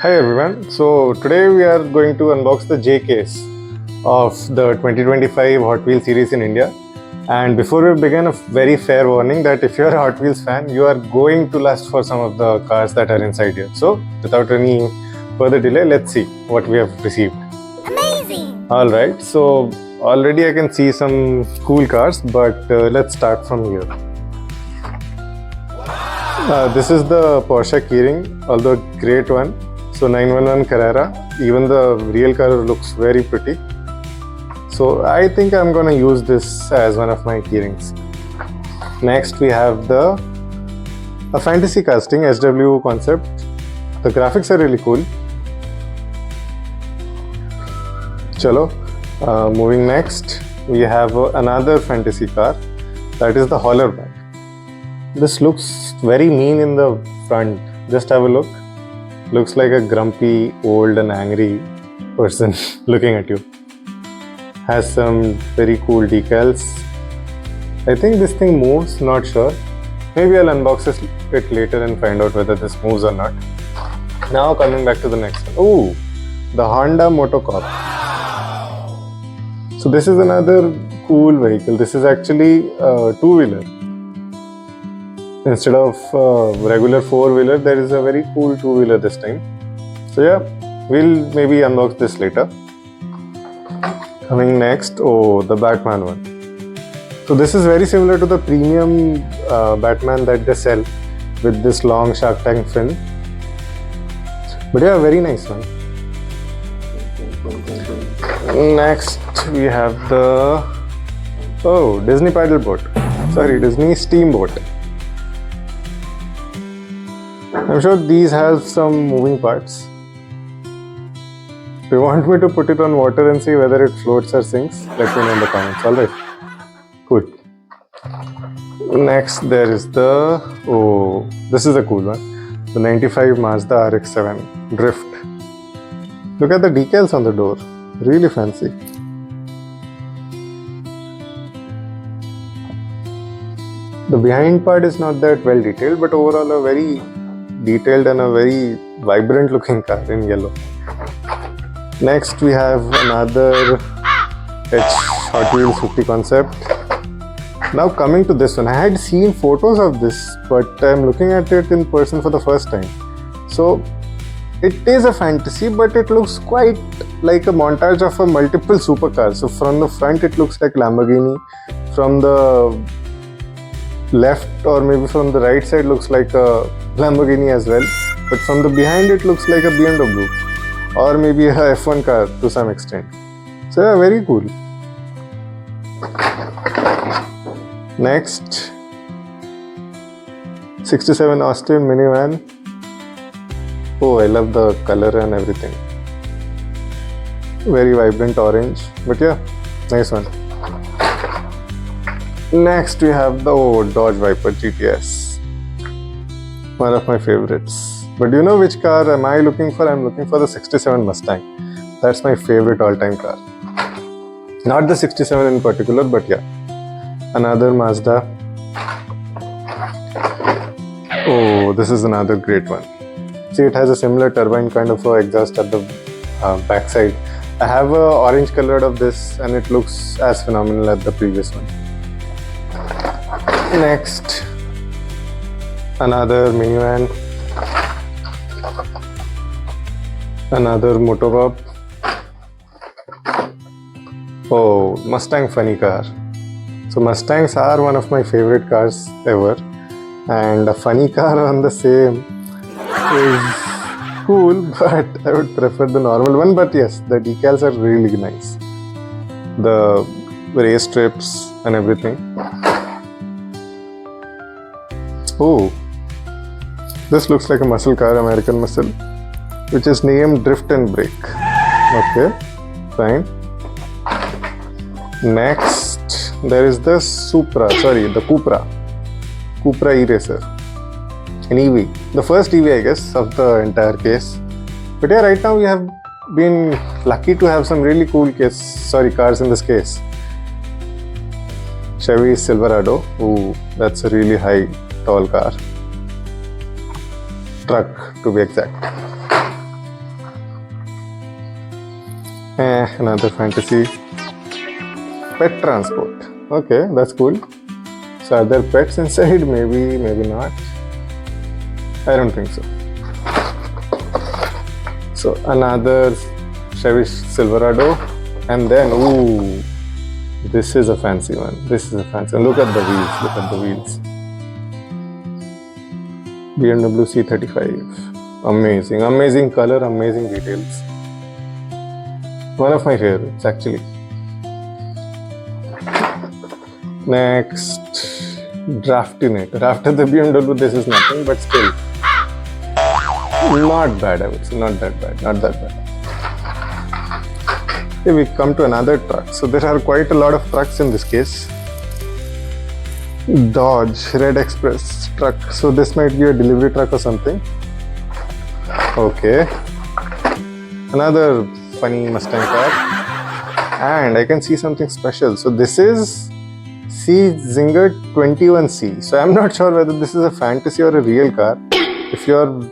Hi everyone. So today we are going to unbox the J case of the 2025 Hot Wheels series in India. And before we begin, a very fair warning that if you're a Hot Wheels fan, you are going to lust for some of the cars that are inside here. So without any further delay, let's see what we have received. Amazing! Alright, so already I can see some cool cars, but let's start from here. This is the Porsche keyring, although great one. So 911 Carrera, even the real car looks very pretty. So I think I'm gonna use this as one of my keyrings. Next we have a fantasy casting SW concept. The graphics are really cool. Chalo, moving next, we have another fantasy car, that is the hauler bag. This looks very mean in the front. Just have a look. Looks like a grumpy, old and angry person looking at you. Has some very cool decals. I think this thing moves, not sure. Maybe I'll unbox it later and find out whether this moves or not. Now coming back to the next one. Oh, the Honda Motocop. So this is another cool vehicle. This is actually a two-wheeler. Instead of regular four-wheeler, there is a very cool two-wheeler this time. So yeah, we'll maybe unbox this later. Coming next, oh, the Batman one. So this is very similar to the premium Batman that they sell with this long Shark Tank fin. But yeah, very nice one. Next, we have the Disney paddle boat. Sorry, Disney steamboat. I'm sure these have some moving parts. If you want me to put it on water and see whether it floats or sinks, let me know in the comments. Alright. Good. Next, there is this is a cool one. The 95 Mazda RX-7 Drift. Look at the decals on the door. Really fancy. The behind part is not that well detailed, but overall a very detailed and a very vibrant looking car in yellow. Next we have another Hot Wheels 50 concept. Now coming to this one, I had seen photos of this, but I'm looking at it in person for the first time. So it is a fantasy, but it looks quite like a montage of a multiple supercars. So from the front it looks like Lamborghini, from the left or maybe from the right side looks like a Lamborghini as well, but from the behind it looks like a BMW or maybe a F1 car to some extent. So yeah, very cool. Next, 67 Austin minivan. Oh, I love the color and everything. Very vibrant orange, but yeah, nice one. Next we have the Dodge Viper GTS. One of my favorites. But do you know which car am I looking for? I'm looking for the 67 Mustang. That's my favorite all-time car. Not the 67 in particular, but yeah. Another Mazda. Oh, this is another great one. See, it has a similar turbine kind of exhaust at the backside. I have a orange colored of this and it looks as phenomenal as the previous one. Next, another minivan, another Motocop. Oh, Mustang funny car. So Mustangs are one of my favorite cars ever, and a funny car on the same is cool, but I would prefer the normal one. But yes, the decals are really nice. The race strips and everything. Oh, this looks like a muscle car, American Muscle, which is named Drift and Brake. Okay, fine. Next, there is the Cupra E-Racer, an EV. The first EV, I guess, of the entire case. But yeah, right now we have been lucky to have some really cool cars in this case. Chevy Silverado. Ooh, that's a really high, tall car. truck to be exact. Another fantasy. Pet transport. Okay, that's cool. So are there pets inside? Maybe, maybe not. I don't think so. So another Chevy Silverado, and then ooh, this is a fancy one. This is a fancy one. Look at the wheels. Look at the wheels. BMW C35. Amazing, amazing color, amazing details. One of my favorites actually. Next, Draftinate. After the BMW, this is nothing, but still not bad. I would say not that bad. Not that bad. Okay, we come to another truck. So there are quite a lot of trucks in this case. Dodge Red Express truck. So this might be a delivery truck or something. Okay. Another funny Mustang car. And I can see something special. So this is Zinger 21C. So I'm not sure whether this is a fantasy or a real car. If you're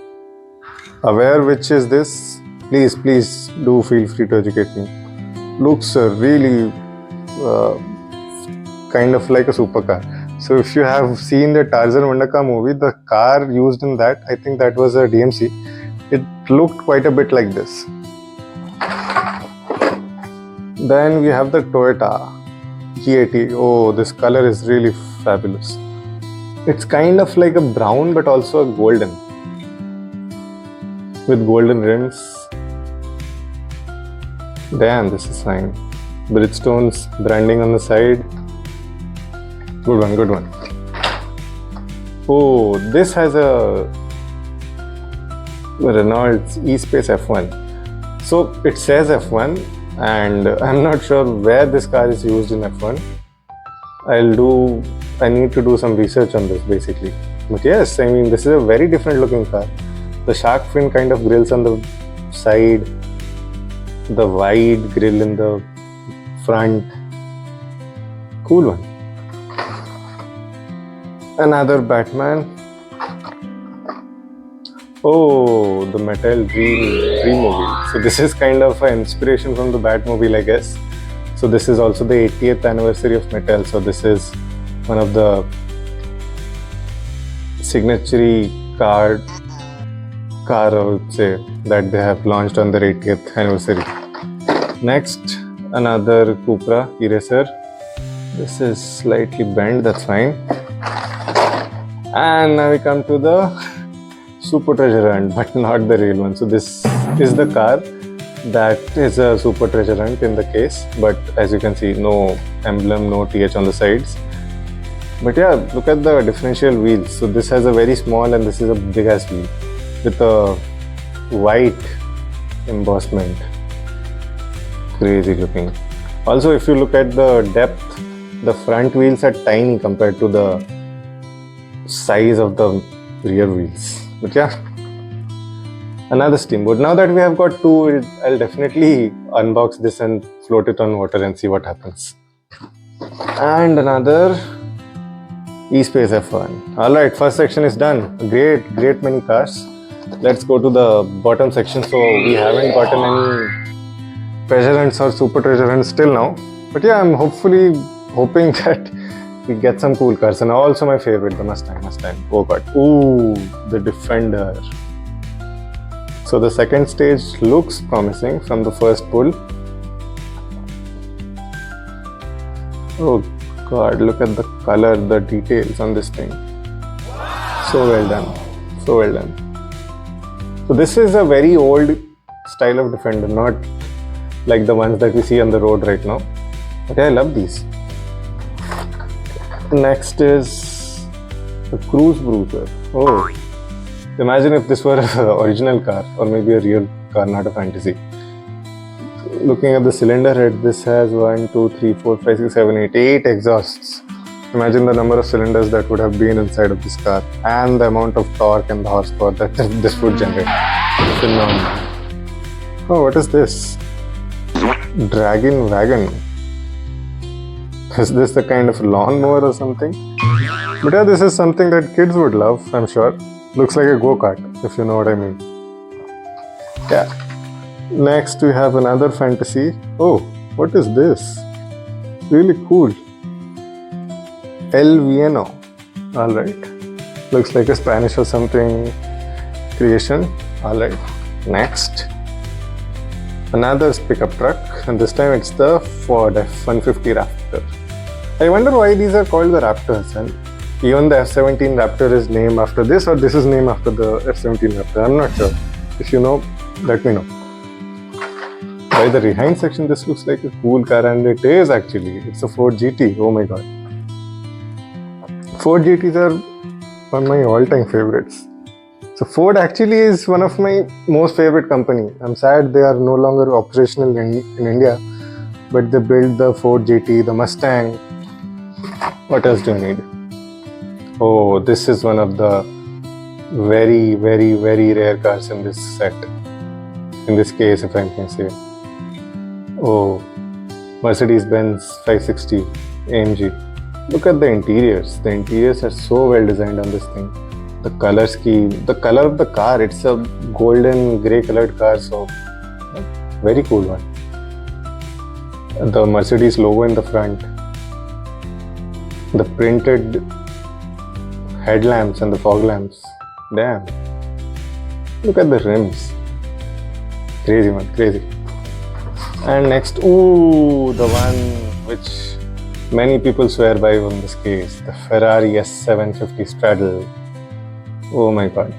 aware which is this, please do feel free to educate me. Looks really kind of like a supercar. So if you have seen the Tarzan Vandaka movie, the car used in that, I think that was a DMC. It looked quite a bit like this. Then we have the Toyota G80. Oh, this color is really fabulous. It's kind of like a brown but also a golden, with golden rims. Damn, this is fine. Bridgestone's branding on the side. Good one, good one. Oh, this has a Renault's E-Space F1. So it says F1, and I'm not sure where this car is used in F1. I need to do some research on this basically. But yes, I mean, this is a very different looking car. The shark fin kind of grills on the side, the wide grill in the front. Cool one. Another Batman. Oh, the Mattel Dream-mobile. So this is kind of an inspiration from the Batmobile, I guess. So this is also the 80th anniversary of Mattel. So this is one of the signature car I would say that they have launched on their 80th anniversary. Next, another Cupra Eraser. This is slightly bent, that's fine. And now we come to the Super Treasure Hunt, but not the real one. So this is the car that is a Super Treasure Hunt in the case, but as you can see, no emblem, no TH on the sides. But yeah, look at the differential wheels. So this has a very small and this is a big ass wheel with a white embossment. Crazy looking. Also, if you look at the depth, the front wheels are tiny compared to the size of the rear wheels. But yeah, another steamboat. Now that we have got two, I'll definitely unbox this and float it on water and see what happens. And another E-Space F1. Alright, first section is done. Great many cars. Let's go to the bottom section. So we haven't gotten any treasure hunts or super treasure hunts till now. But yeah, I'm hoping that we get some cool cars. And also my favorite, the Mustang. Oh god. Ooh, the Defender. So the second stage looks promising from the first pull. Oh god, look at the color, the details on this thing. So well done. So well done. So this is a very old style of Defender, not like the ones that we see on the road right now. But yeah, I love these. Next is the Cruise Bruiser. Oh, imagine if this were an original car or maybe a real car, not a fantasy. Looking at the cylinder head, this has 1, 2, 3, 4, 5, 6, 7, 8 exhausts. Imagine the number of cylinders that would have been inside of this car and the amount of torque and the horsepower that this would generate. Phenomenal. Oh, what is this? Dragon Wagon. Is this the kind of lawnmower or something? But yeah, this is something that kids would love, I'm sure. Looks like a go-kart. if you know what I mean. Yeah. Next we have another fantasy. Oh, what is this? Really cool. El Vieno. Alright. Looks like a Spanish or something creation. Alright. Next. Another pickup truck, and this time it's the Ford F-150 Raptor. I wonder why these are called the Raptors, and even the F-17 Raptor is named after this, or this is named after the F-17 Raptor. I'm not sure. If you know, let me know. By the behind section, this looks like a cool car, and it is actually. It's a Ford GT. Oh my god. Ford GTs are one of my all-time favorites. So Ford actually is one of my most favorite company. I'm sad they are no longer operational in India, but they built the Ford GT, the Mustang. What else do you need? Oh, this is one of the very, very, very rare cars in this set. In this case, if I can say. Oh, Mercedes-Benz 560 AMG. Look at the interiors. The interiors are so well designed on this thing. The color scheme, the color of the car, it's a golden grey colored car, so very cool one. The Mercedes logo in the front, the printed headlamps and the fog lamps. Damn. Look at the rims. Crazy one, crazy. And next, ooh, the one which many people swear by in this case, the Ferrari S750 Straddle. Oh my god.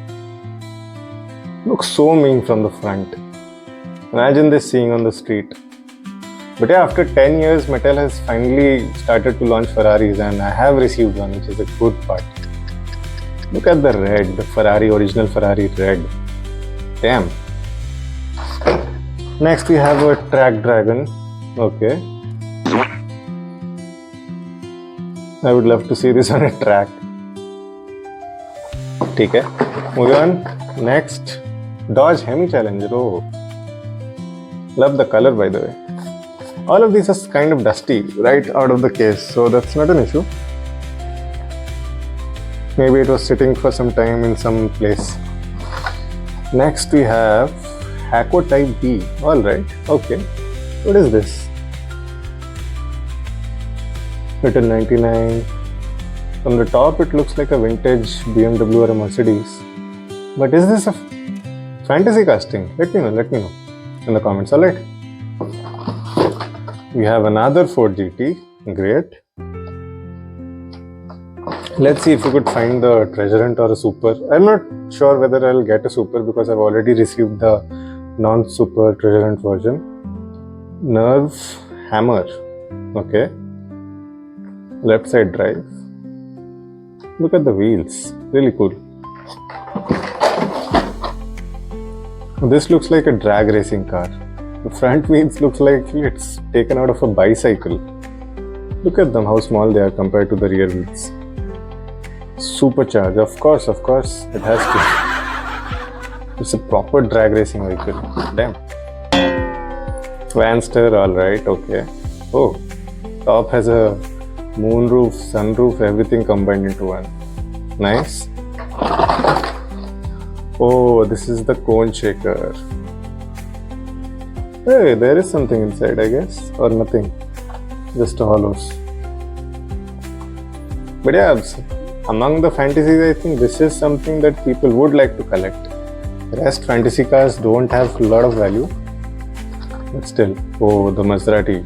Looks so mean from the front. Imagine this seeing on the street. But yeah, after 10 years, Mattel has finally started to launch Ferraris, and I have received one, which is a good part. Look at the red, the Ferrari, original Ferrari red. Damn. Next we have a track dragon. Okay. I would love to see this on a track. Okay. Moving on. Next, Dodge Hemi Challenger. Oh, love the color, by the way. All of these are kind of dusty right out of the case, so that's not an issue. Maybe it was sitting for some time in some place. Next we have Hakko Type B. Alright, okay. What is this? Written 99. From the top it looks like a vintage BMW or a Mercedes. But is this a fantasy casting? Let me know in the comments, alright? We have another Ford GT. Great. Let's see if we could find the treasure hunt or a super. I'm not sure whether I'll get a super because I've already received the non-super treasure hunt version. Nerve hammer. Okay. Left side drive. Look at the wheels. Really cool. This looks like a drag racing car. The front wheels looks like it's taken out of a bicycle. Look at them, how small they are compared to the rear wheels. Supercharged, of course, it has to. It's a proper drag racing vehicle. Damn. Vanster, alright, okay. Oh, top has a moonroof, sunroof, everything combined into one. Nice. Oh, this is the cone shaker. Hey, there is something inside, I guess, or nothing. Just a hollows. But yeah, among the fantasies, I think this is something that people would like to collect. The rest fantasy cars don't have a lot of value. But still, oh, the Maserati.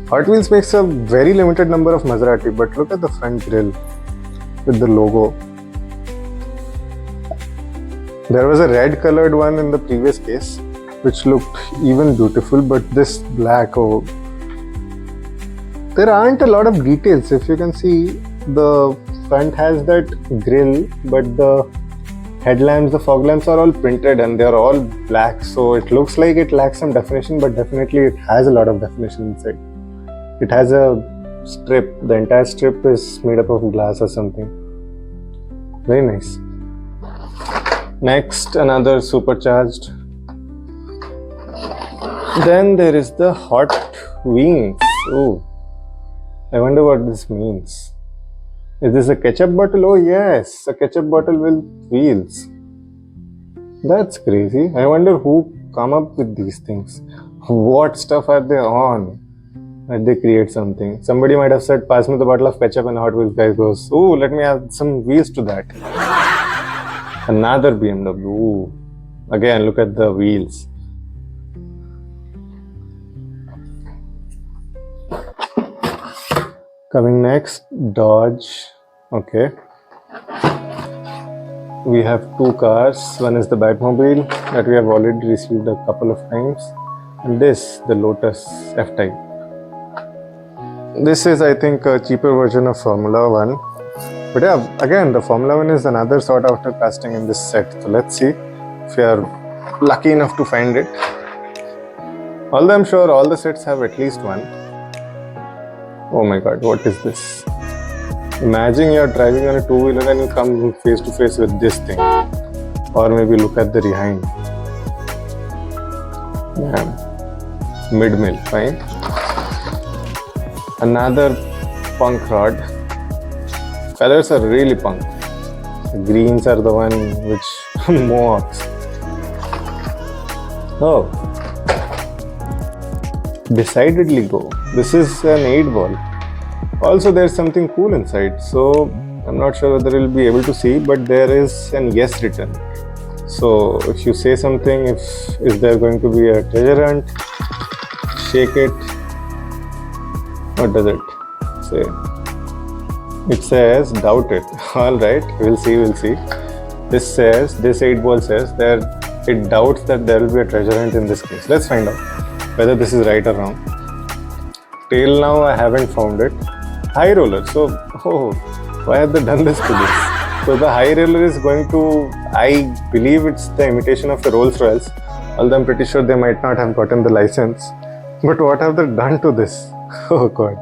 Hot Wheels makes a very limited number of Maserati, but look at the front grille with the logo. There was a red colored one in the previous case, which looked even beautiful, but this black, oh. There aren't a lot of details. If you can see, the front has that grille, but the headlamps, the fog lamps are all printed and they're all black, so it looks like it lacks some definition, but definitely it has a lot of definition inside. It has a strip, the entire strip is made up of glass or something. Very nice. Next, another supercharged. Then there is the Hot Wings. Oh, I wonder what this means. Is this a ketchup bottle? Oh yes, a ketchup bottle with wheels. That's crazy. I wonder who come up with these things. What stuff are they on that they create something? Somebody might have said, "Pass me the bottle of ketchup," and Hot Wheels guy goes, "Oh, let me add some wheels to that." Another BMW. Ooh. Again, look at the wheels. Coming next, Dodge. Okay. We have two cars. One is the Batmobile that we have already received a couple of times, and this, the Lotus F-Type. This is, I think, a cheaper version of Formula One. But yeah, again, the Formula One is another sought after casting in this set. So let's see if we are lucky enough to find it. Although I'm sure all the sets have at least one. Oh my god, what is this? Imagine you're driving on a two-wheeler and you come face to face with this thing. Or maybe look at the behind. Damn. Mid-mill, fine. Another punk rod. Colors are really punk. The greens are the one which mohawks. Oh. Decidedly go. This is an 8-ball. Also, there's something cool inside. So, I'm not sure whether you'll be able to see, but there is an yes written. So, if you say something, is there going to be a treasure hunt? Shake it. What does it say? It says, doubt it. Alright, we'll see. This 8-ball says that it doubts that there will be a treasure hunt in this case. Let's find out whether this is right or wrong. Till now, I haven't found it. High roller. So, why have they done this to this? So, the high roller is going to, I believe it's the imitation of the Rolls Royce. Although I'm pretty sure they might not have gotten the license. But what have they done to this? Oh god.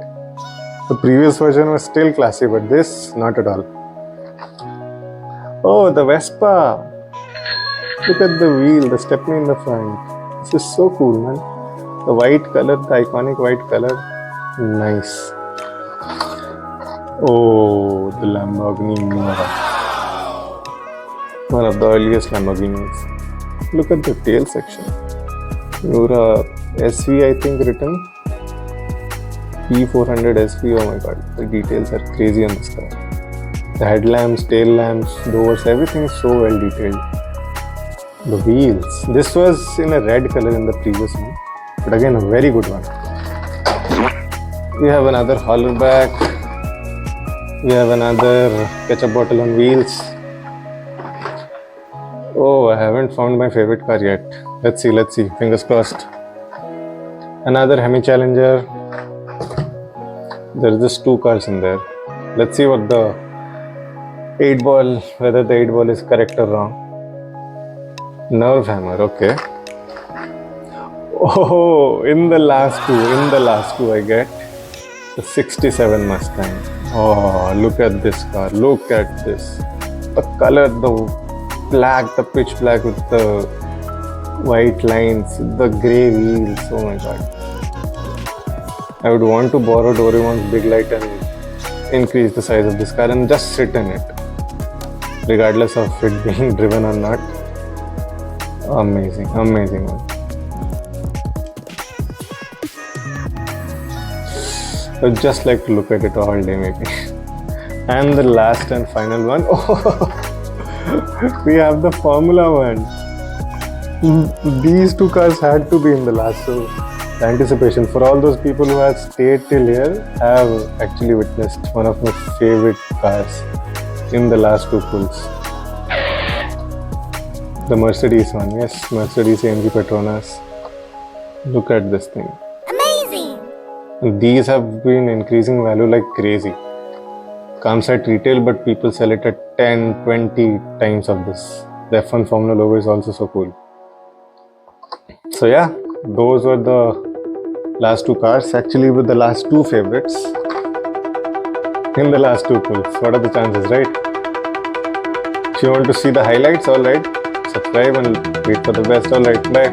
The previous version was still classy, but this, not at all. Oh, the Vespa. Look at the wheel, the stepney in the front. This is so cool, man. The white color, the iconic white color. Nice. Oh, the Lamborghini Miura. One of the earliest Lamborghinis. Look at the tail section. Miura SV, I think, written. P400 SV, oh my god, the details are crazy on this car. The headlamps, tail lamps, doors, everything is so well detailed. The wheels. This was in a red color in the previous one, but again a very good one. We have another hollowback. We have another ketchup bottle on wheels. Oh, I haven't found my favorite car yet. Let's see, fingers crossed. Another Hemi Challenger. There's just two cars in there. Let's see what the 8-ball, whether the 8-ball is correct or wrong. Nerve hammer, okay. Oh, in the last two I get the 67 Mustang. Oh, look at this car, look at this. The color, the black, the pitch black with the white lines, the grey wheels, oh my god. I would want to borrow Doraemon's big light and increase the size of this car and just sit in it, regardless of it being driven or not. Amazing one. I would just like to look at it all day maybe. And the last and final one, we have the Formula One. These two cars had to be in the last, so the anticipation for all those people who have stayed till here have actually witnessed one of my favorite cars in the last two pulls. The Mercedes one, yes, Mercedes AMG Petronas. Look at this thing. Amazing! And these have been increasing value like crazy. Comes at retail, but people sell it at 10, 20 times of this. The F1 Formula logo is also so cool. So yeah, those were the last two cars. Actually, with the last two favorites in the last two pulls. What are the chances, right? If you want to see the highlights, alright, subscribe and wait for the best. Alright, bye.